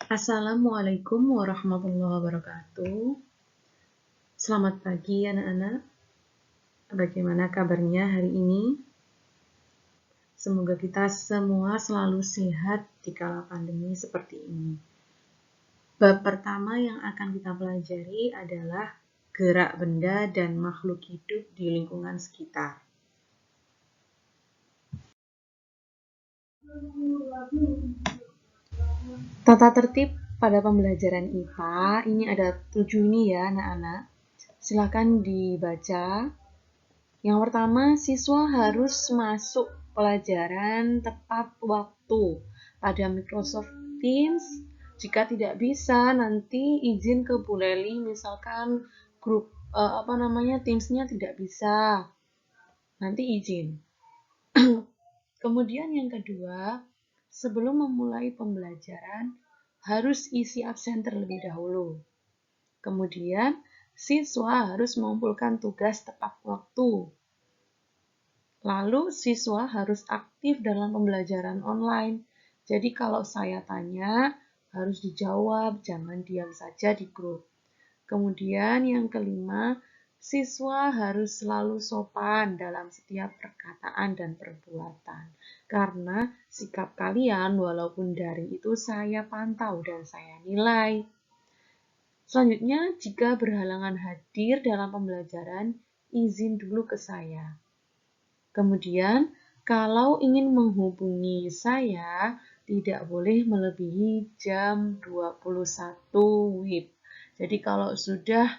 Assalamualaikum warahmatullahi wabarakatuh. Selamat pagi anak-anak. Bagaimana kabarnya hari ini? Semoga kita semua selalu sehat di kala pandemi seperti ini. Bab pertama yang akan kita pelajari adalah gerak benda dan makhluk hidup di lingkungan sekitar. Tata tertib pada pembelajaran IPA, ini ada 7 ini ya anak-anak. Silakan dibaca. Yang pertama, siswa harus masuk pelajaran tepat waktu pada Microsoft Teams. Jika tidak bisa, nanti izin ke Bu Leli, misalkan grup Teams-nya tidak bisa. Nanti izin. Kemudian yang kedua, sebelum memulai pembelajaran, harus isi absen terlebih dahulu. Kemudian, siswa harus mengumpulkan tugas tepat waktu. Lalu, siswa harus aktif dalam pembelajaran online. Jadi, kalau saya tanya, harus dijawab, jangan diam saja di grup. Kemudian, yang kelima, siswa harus selalu sopan dalam setiap perkataan dan perbuatan. Karena sikap kalian, walaupun daring itu saya pantau dan saya nilai. Selanjutnya, jika berhalangan hadir dalam pembelajaran, izin dulu ke saya. Kemudian, kalau ingin menghubungi saya, tidak boleh melebihi jam 21 WIB. Jadi kalau sudah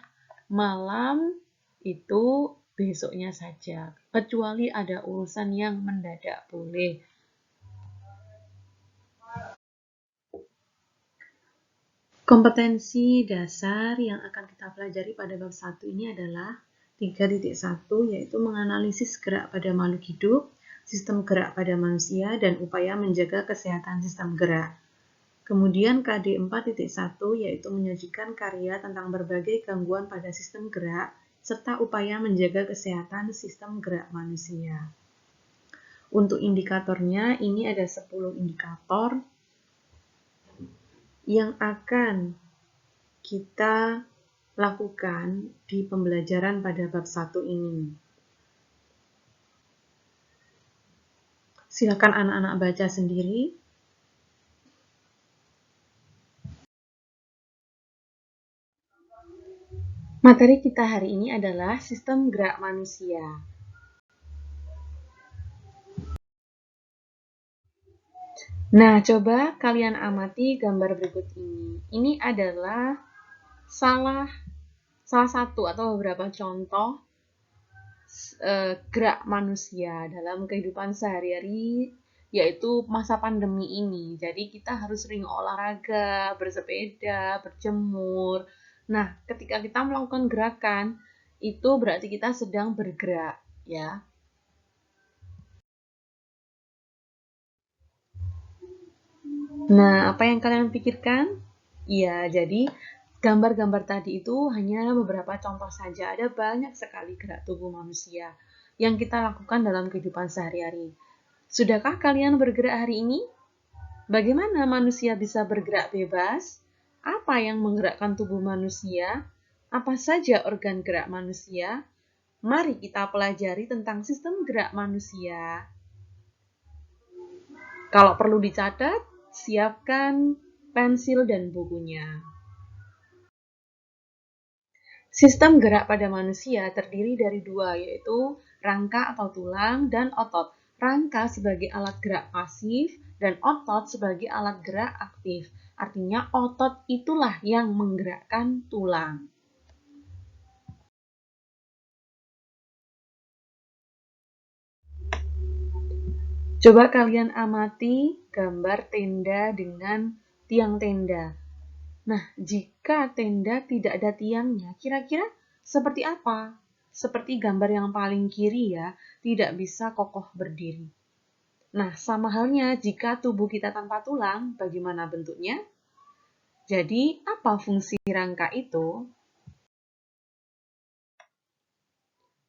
malam, itu besoknya saja. Kecuali ada urusan yang mendadak boleh. Kompetensi dasar yang akan kita pelajari pada bab 1 ini adalah 3.1, yaitu menganalisis gerak pada makhluk hidup, sistem gerak pada manusia, dan upaya menjaga kesehatan sistem gerak. Kemudian KD 4.1, yaitu menyajikan karya tentang berbagai gangguan pada sistem gerak, serta upaya menjaga kesehatan sistem gerak manusia. Untuk indikatornya, ini ada 10 indikator yang akan kita lakukan di pembelajaran pada bab 1 ini. Silakan anak-anak baca sendiri. Materi kita hari ini adalah sistem gerak manusia. Nah, coba kalian amati gambar berikut ini. Ini adalah salah satu atau beberapa contoh gerak manusia dalam kehidupan sehari-hari, yaitu masa pandemi ini. Jadi kita harus sering olahraga, bersepeda, berjemur. Nah, ketika kita melakukan gerakan, itu berarti kita sedang bergerak, ya. Nah, apa yang kalian pikirkan? Ya, jadi gambar-gambar tadi itu hanya beberapa contoh saja. Ada banyak sekali gerak tubuh manusia yang kita lakukan dalam kehidupan sehari-hari. Sudahkah kalian bergerak hari ini? Bagaimana manusia bisa bergerak bebas? Apa yang menggerakkan tubuh manusia? Apa saja organ gerak manusia? Mari kita pelajari tentang sistem gerak manusia. Kalau perlu dicatat, siapkan pensil dan bukunya. Sistem gerak pada manusia terdiri dari dua, yaitu rangka atau tulang dan otot. Rangka sebagai alat gerak pasif dan otot sebagai alat gerak aktif. Artinya otot itulah yang menggerakkan tulang. Coba kalian amati gambar tenda dengan tiang tenda. Nah, jika tenda tidak ada tiangnya, kira-kira seperti apa? Seperti gambar yang paling kiri ya, tidak bisa kokoh berdiri. Nah, sama halnya jika tubuh kita tanpa tulang, bagaimana bentuknya? Jadi, apa fungsi rangka itu?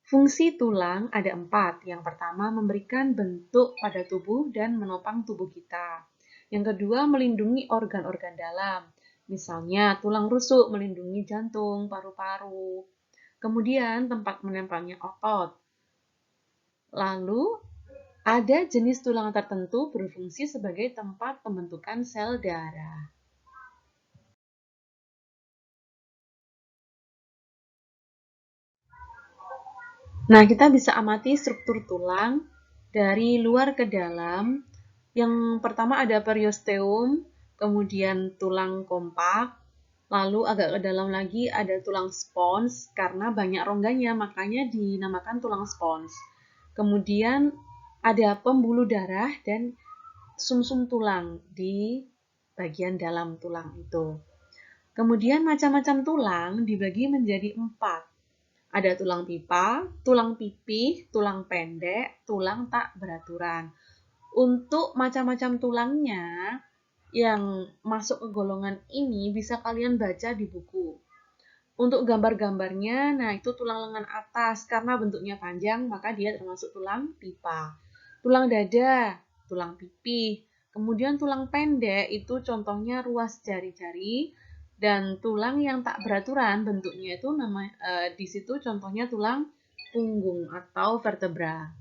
Fungsi tulang ada 4. Yang pertama, memberikan bentuk pada tubuh dan menopang tubuh kita. Yang kedua, melindungi organ-organ dalam. Misalnya, tulang rusuk melindungi jantung, paru-paru. Kemudian, tempat menempelnya otot. Lalu, ada jenis tulang tertentu berfungsi sebagai tempat pembentukan sel darah. Nah, kita bisa amati struktur tulang dari luar ke dalam. Yang pertama ada periosteum, kemudian tulang kompak, lalu agak ke dalam lagi ada tulang spons, karena banyak rongganya, makanya dinamakan tulang spons. Kemudian ada pembuluh darah dan sumsum tulang di bagian dalam tulang itu. Kemudian macam-macam tulang dibagi menjadi 4. Ada tulang pipa, tulang pipih, tulang pendek, tulang tak beraturan. Untuk macam-macam tulangnya yang masuk ke golongan ini bisa kalian baca di buku. Untuk gambar-gambarnya, nah itu tulang lengan atas karena bentuknya panjang, maka dia termasuk tulang pipa. Tulang dada, tulang pipih. Kemudian tulang pendek itu contohnya ruas jari-jari, dan tulang yang tak beraturan bentuknya itu di situ contohnya tulang punggung atau vertebra.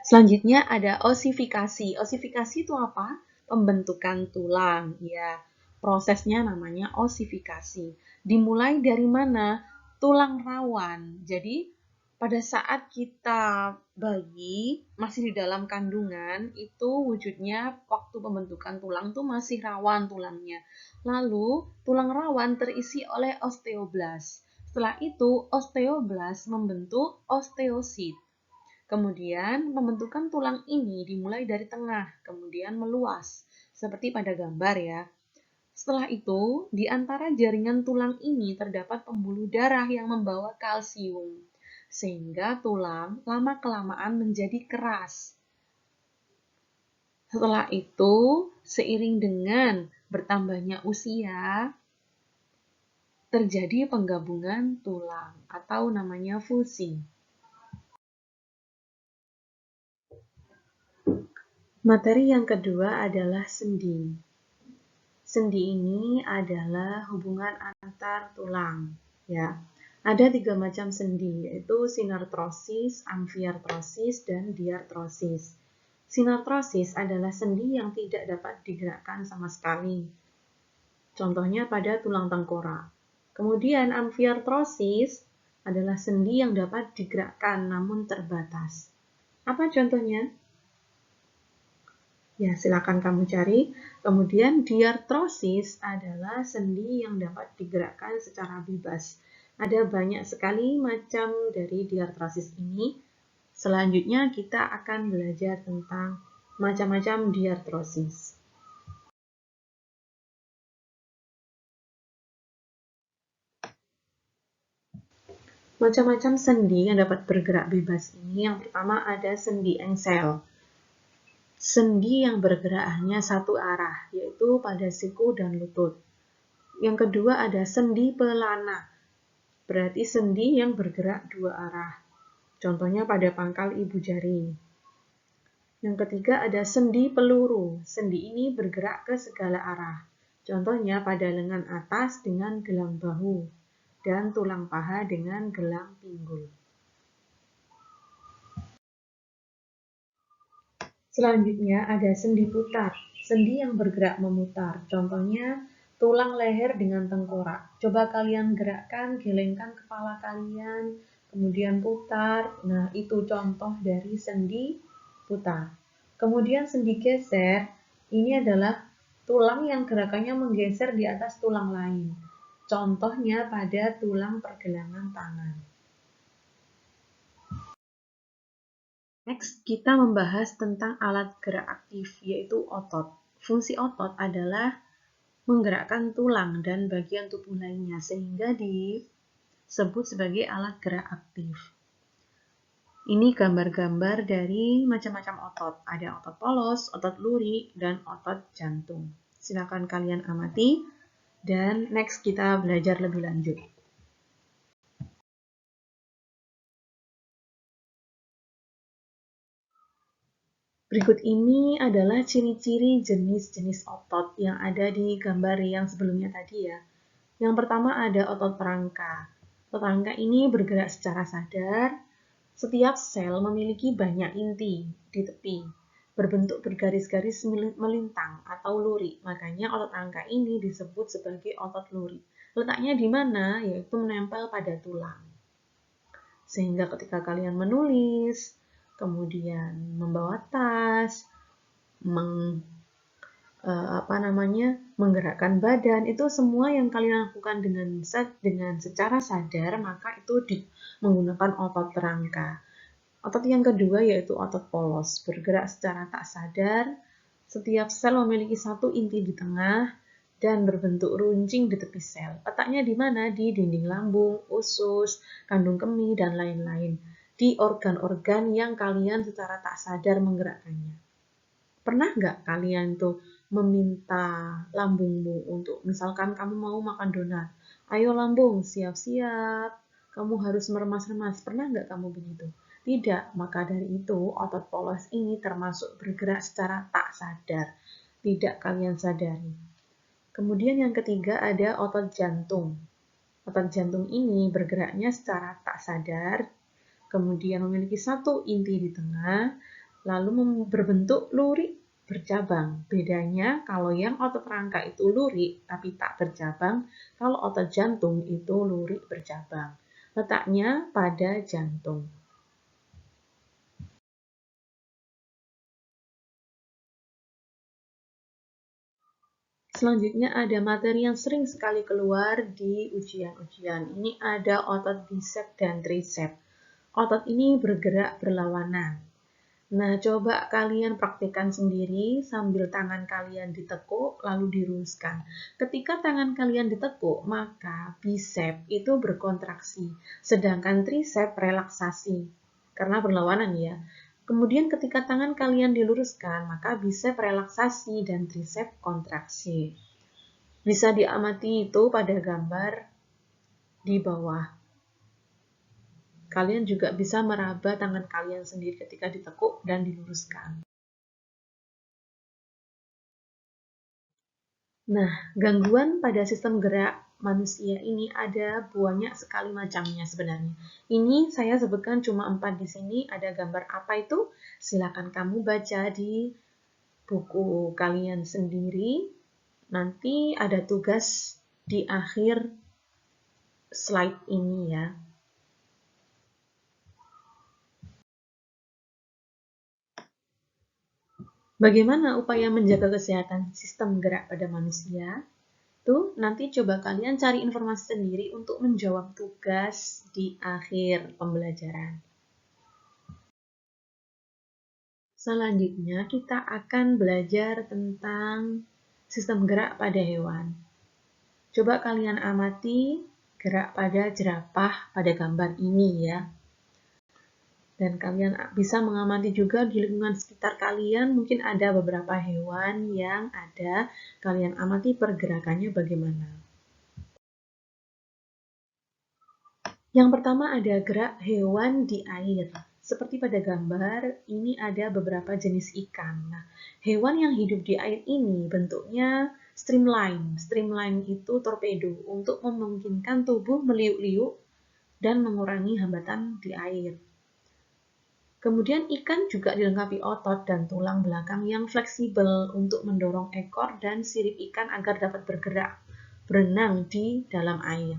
Selanjutnya ada osifikasi. Osifikasi itu apa? Pembentukan tulang. Ya, prosesnya namanya osifikasi. Dimulai dari mana? Tulang rawan. Jadi, pada saat kita bayi masih di dalam kandungan, itu wujudnya waktu pembentukan tulang itu masih rawan tulangnya. Lalu, tulang rawan terisi oleh osteoblas. Setelah itu, osteoblas membentuk osteosit. Kemudian, pembentukan tulang ini dimulai dari tengah, kemudian meluas, seperti pada gambar ya. Setelah itu, di antara jaringan tulang ini terdapat pembuluh darah yang membawa kalsium, sehingga tulang lama-kelamaan menjadi keras. Setelah itu, seiring dengan bertambahnya usia, terjadi penggabungan tulang atau namanya fusi. Materi yang kedua adalah sendi. Sendi ini adalah hubungan antar tulang. Ya, ada 3 macam sendi, yaitu sinartrosis, amfiartrosis, dan diartrosis. Sinartrosis adalah sendi yang tidak dapat digerakkan sama sekali. Contohnya pada tulang tengkorak. Kemudian amfiartrosis adalah sendi yang dapat digerakkan namun terbatas. Apa contohnya? Ya, silakan kamu cari. Kemudian diartrosis adalah sendi yang dapat digerakkan secara bebas. Ada banyak sekali macam dari diartrosis ini. Selanjutnya kita akan belajar tentang macam-macam diartrosis. Macam-macam sendi yang dapat bergerak bebas ini, yang pertama ada sendi engsel. Sendi yang bergerak hanya satu arah, yaitu pada siku dan lutut. Yang kedua ada sendi pelana, berarti sendi yang bergerak dua arah. Contohnya pada pangkal ibu jari. Yang ketiga ada sendi peluru. Sendi ini bergerak ke segala arah. Contohnya pada lengan atas dengan gelang bahu dan tulang paha dengan gelang pinggul. Selanjutnya ada sendi putar, sendi yang bergerak memutar. Contohnya tulang leher dengan tengkorak. Coba kalian gerakkan, gelengkan kepala kalian, kemudian putar. Nah, itu contoh dari sendi putar. Kemudian sendi geser, ini adalah tulang yang gerakannya menggeser di atas tulang lain. Contohnya pada tulang pergelangan tangan. Next, kita membahas tentang alat gerak aktif, yaitu otot. Fungsi otot adalah menggerakkan tulang dan bagian tubuh lainnya, sehingga disebut sebagai alat gerak aktif. Ini gambar-gambar dari macam-macam otot. Ada otot polos, otot luri, dan otot jantung. Silakan kalian amati, dan next kita belajar lebih lanjut. Berikut ini adalah ciri-ciri jenis-jenis otot yang ada di gambar yang sebelumnya tadi ya. Yang pertama ada otot perangka. Otot perangka ini bergerak secara sadar. Setiap sel memiliki banyak inti di tepi, berbentuk bergaris-garis melintang atau luri. Makanya otot perangka ini disebut sebagai otot luri. Letaknya di mana? Yaitu menempel pada tulang. Sehingga ketika kalian menulis, kemudian membawa tas, menggerakkan badan, itu semua yang kalian lakukan dengan secara sadar, maka itu menggunakan otot perangka. Otot yang kedua yaitu otot polos, bergerak secara tak sadar. Setiap sel memiliki satu inti di tengah dan berbentuk runcing di tepi sel. Letaknya di mana? Di dinding lambung, usus, kandung kemih, dan lain-lain. Di organ-organ yang kalian secara tak sadar menggerakkannya. Pernah nggak kalian tuh meminta lambungmu untuk, misalkan kamu mau makan donat, ayo lambung, siap-siap, kamu harus meremas-remas. Pernah nggak kamu begitu? Tidak, maka dari itu otot polos ini termasuk bergerak secara tak sadar. Tidak kalian sadari. Kemudian yang ketiga ada otot jantung. Otot jantung ini bergeraknya secara tak sadar, kemudian memiliki satu inti di tengah, lalu berbentuk lurik bercabang. Bedanya kalau yang otot rangka itu lurik tapi tak bercabang, kalau otot jantung itu lurik bercabang. Letaknya pada jantung. Selanjutnya ada materi yang sering sekali keluar di ujian-ujian. Ini ada otot bisep dan trisep. Otot ini bergerak berlawanan. Nah, coba kalian praktikkan sendiri sambil tangan kalian ditekuk lalu diluruskan. Ketika tangan kalian ditekuk, maka bisep itu berkontraksi, sedangkan trisep relaksasi. Karena berlawanan ya. Kemudian ketika tangan kalian diluruskan, maka bisep relaksasi dan trisep kontraksi. Bisa diamati itu pada gambar di bawah. Kalian juga bisa meraba tangan kalian sendiri ketika ditekuk dan diluruskan. Nah, gangguan pada sistem gerak manusia ini ada banyak sekali macamnya sebenarnya. Ini saya sebutkan cuma 4 di sini. Ada gambar apa itu? Silakan kamu baca di buku kalian sendiri. Nanti ada tugas di akhir slide ini ya. Bagaimana upaya menjaga kesehatan sistem gerak pada manusia? Tuh, nanti coba kalian cari informasi sendiri untuk menjawab tugas di akhir pembelajaran. Selanjutnya, kita akan belajar tentang sistem gerak pada hewan. Coba kalian amati gerak pada jerapah pada gambar ini ya. Dan kalian bisa mengamati juga di lingkungan sekitar kalian, mungkin ada beberapa hewan yang ada, kalian amati pergerakannya bagaimana. Yang pertama ada gerak hewan di air. Seperti pada gambar, ini ada beberapa jenis ikan. Nah, hewan yang hidup di air ini bentuknya streamline. Streamline itu torpedo untuk memungkinkan tubuh meliuk-liuk dan mengurangi hambatan di air. Kemudian ikan juga dilengkapi otot dan tulang belakang yang fleksibel untuk mendorong ekor dan sirip ikan agar dapat bergerak, berenang di dalam air.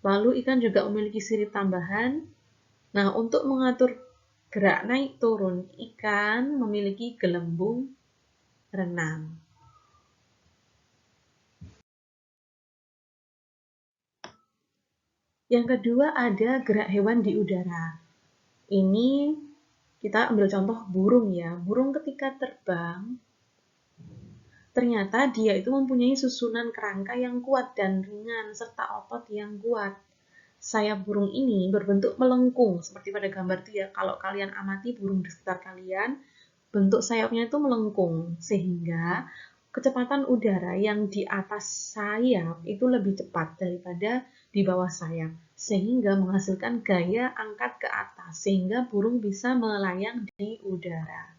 Lalu ikan juga memiliki sirip tambahan. Nah, untuk mengatur gerak naik turun, ikan memiliki gelembung renang. Yang kedua ada gerak hewan di udara. Ini kita ambil contoh burung ya. Burung ketika terbang, ternyata dia itu mempunyai susunan kerangka yang kuat dan ringan serta otot yang kuat. Sayap burung ini berbentuk melengkung seperti pada gambar itu ya. Kalau kalian amati burung di sekitar kalian, bentuk sayapnya itu melengkung sehingga kecepatan udara yang di atas sayap itu lebih cepat daripada di bawah sayap. sehingga menghasilkan gaya angkat ke atas, sehingga burung bisa melayang di udara.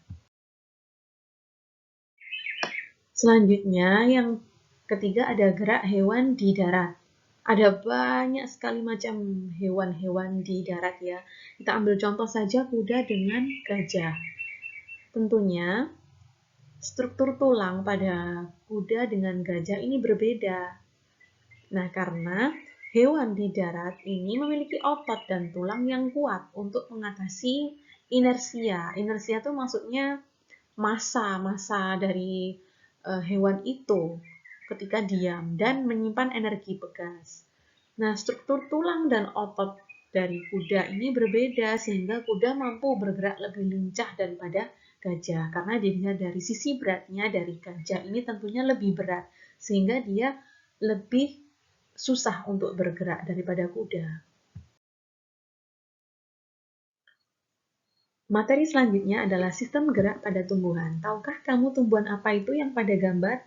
Selanjutnya, yang ketiga ada gerak hewan di darat. Ada banyak sekali macam hewan-hewan di darat ya. Kita ambil contoh saja kuda dengan gajah. Tentunya, struktur tulang pada kuda dengan gajah ini berbeda. Nah, karena hewan di darat ini memiliki otot dan tulang yang kuat untuk mengatasi inersia. Inersia itu maksudnya massa dari hewan itu ketika diam dan menyimpan energi bekas. Nah, struktur tulang dan otot dari kuda ini berbeda sehingga kuda mampu bergerak lebih lincah daripada gajah karena dilihat dari sisi beratnya dari gajah ini tentunya lebih berat sehingga dia lebih susah untuk bergerak daripada kuda. Materi selanjutnya adalah sistem gerak pada tumbuhan. Tahukah kamu tumbuhan apa itu yang pada gambar?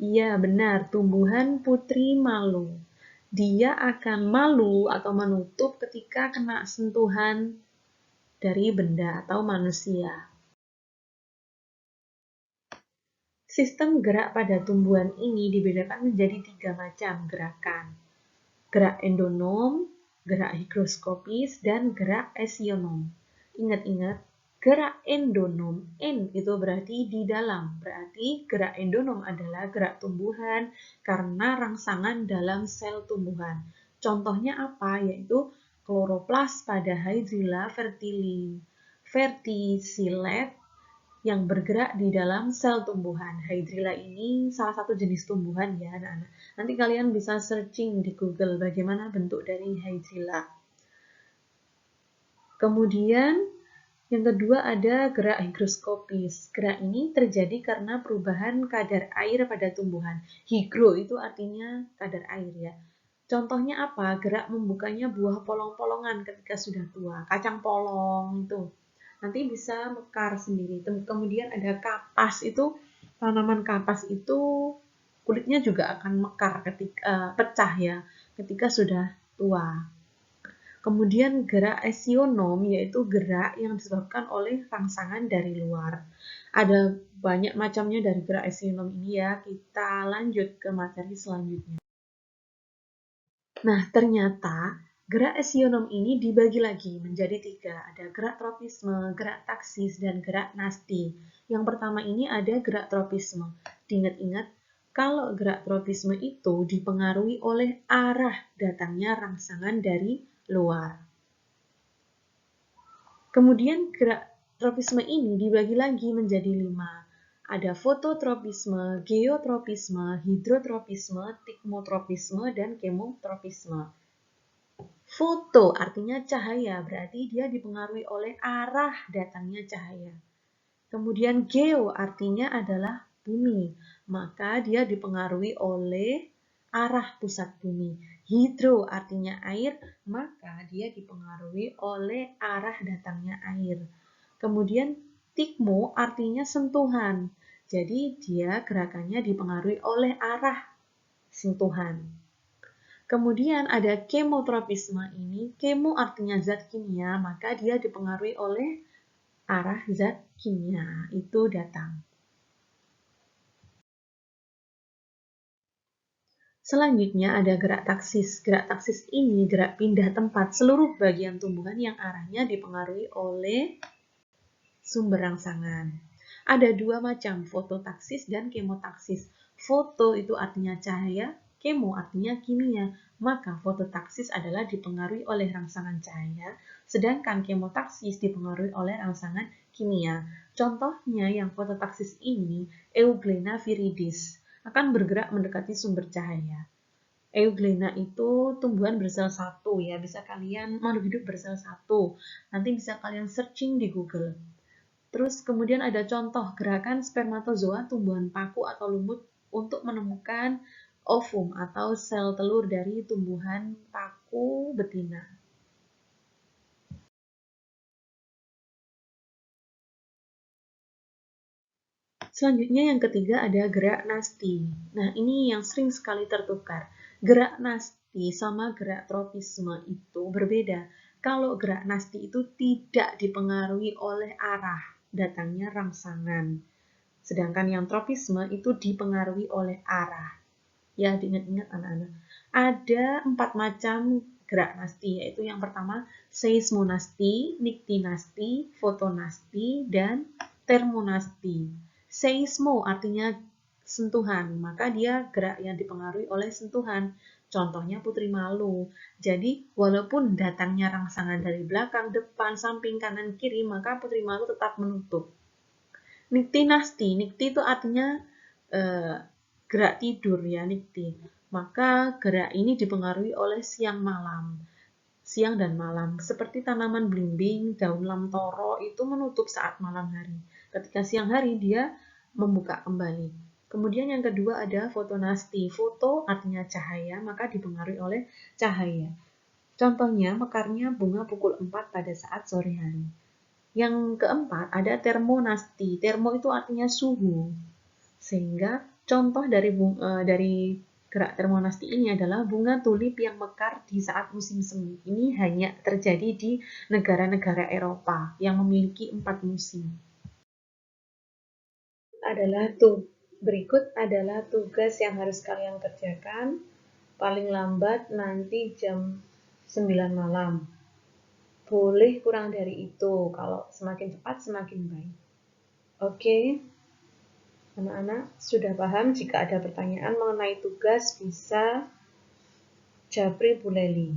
Iya, benar, tumbuhan putri malu. Dia akan malu atau menutup ketika kena sentuhan dari benda atau manusia. Sistem gerak pada tumbuhan ini dibedakan menjadi 3 macam gerakan. Gerak endonom, gerak higroskopis, dan gerak esionom. Ingat-ingat, gerak endonom, N itu berarti di dalam. Berarti gerak endonom adalah gerak tumbuhan karena rangsangan dalam sel tumbuhan. Contohnya apa? Yaitu kloroplas pada Hydrilla verticilliat yang bergerak di dalam sel tumbuhan. Hydrilla ini salah satu jenis tumbuhan ya anak-anak. Nanti kalian bisa searching di Google bagaimana bentuk dari Hydrilla. Kemudian yang kedua ada gerak higroskopis. Gerak ini terjadi karena perubahan kadar air pada tumbuhan. Higro itu artinya kadar air ya. Contohnya apa? Gerak membukanya buah polong-polongan ketika sudah tua. Kacang polong itu. Nanti bisa mekar sendiri. Kemudian ada kapas itu, tanaman kapas itu kulitnya juga akan mekar ketika pecah ya, ketika sudah tua. Kemudian gerak esionom yaitu gerak yang disebabkan oleh rangsangan dari luar. Ada banyak macamnya dari gerak esionom ini ya. Kita lanjut ke materi selanjutnya. Nah, ternyata gerak esionom ini dibagi lagi menjadi 3. Ada gerak tropisme, gerak taksis, dan gerak nasti. Yang pertama ini ada gerak tropisme. Diingat-ingat, kalau gerak tropisme itu dipengaruhi oleh arah datangnya rangsangan dari luar. Kemudian gerak tropisme ini dibagi lagi menjadi 5. Ada fototropisme, geotropisme, hidrotropisme, tikmotropisme, dan kemotropisme. Foto artinya cahaya, berarti dia dipengaruhi oleh arah datangnya cahaya. Kemudian geo artinya adalah bumi, maka dia dipengaruhi oleh arah pusat bumi. Hidro artinya air, maka dia dipengaruhi oleh arah datangnya air. Kemudian tikmo artinya sentuhan, jadi dia gerakannya dipengaruhi oleh arah sentuhan. Kemudian ada kemotropisme ini, kemo artinya zat kimia, maka dia dipengaruhi oleh arah zat kimia itu datang. Selanjutnya ada gerak taksis. Gerak taksis ini gerak pindah tempat seluruh bagian tumbuhan yang arahnya dipengaruhi oleh sumber rangsangan. Ada 2 macam, fototaksis dan kemotaksis. Foto itu artinya cahaya, kemo artinya kimia. Maka fototaksis adalah dipengaruhi oleh rangsangan cahaya, sedangkan kemotaksis dipengaruhi oleh rangsangan kimia. Contohnya yang fototaksis ini, Euglena viridis, akan bergerak mendekati sumber cahaya. Euglena itu tumbuhan bersel satu ya, bisa kalian makhluk hidup bersel satu. Nanti bisa kalian searching di Google. Terus kemudian ada contoh gerakan spermatozoa tumbuhan paku atau lumut untuk menemukan ovum atau sel telur dari tumbuhan paku betina. Selanjutnya yang ketiga ada gerak nasti. Nah, ini yang sering sekali tertukar. Gerak nasti sama gerak tropisme itu berbeda. Kalau gerak nasti itu tidak dipengaruhi oleh arah datangnya rangsangan. Sedangkan yang tropisme itu dipengaruhi oleh arah. Ya, diingat-ingat anak-anak. Ada 4 macam gerak nasti, yaitu yang pertama seismonasti, niktinasti, fotonasti, dan termonasti. Seismo artinya sentuhan, maka dia gerak yang dipengaruhi oleh sentuhan. Contohnya Putri Malu. Jadi, walaupun datangnya rangsangan dari belakang, depan, samping, kanan, kiri, maka Putri Malu tetap menutup. Niktinasti, nikti itu artinya gerak tidur ya, nikti. Maka gerak ini dipengaruhi oleh siang malam, siang dan malam. Seperti tanaman belimbing, daun lamtoro itu menutup saat malam hari. Ketika siang hari dia membuka kembali. Kemudian yang kedua ada fotonasti. Foto artinya cahaya, maka dipengaruhi oleh cahaya. Contohnya mekarnya bunga pukul 4 pada saat sore hari. Yang keempat ada termonasti. Termo itu artinya suhu. Sehingga contoh dari gerak termonasti ini adalah bunga tulip yang mekar di saat musim semi. Ini hanya terjadi di negara-negara Eropa yang memiliki 4 musim. Berikut adalah tugas yang harus kalian kerjakan paling lambat nanti jam 9 malam. Boleh kurang dari itu, kalau semakin cepat semakin baik. Oke? Anak-anak sudah paham? Jika ada pertanyaan mengenai tugas bisa japri Bu Leli.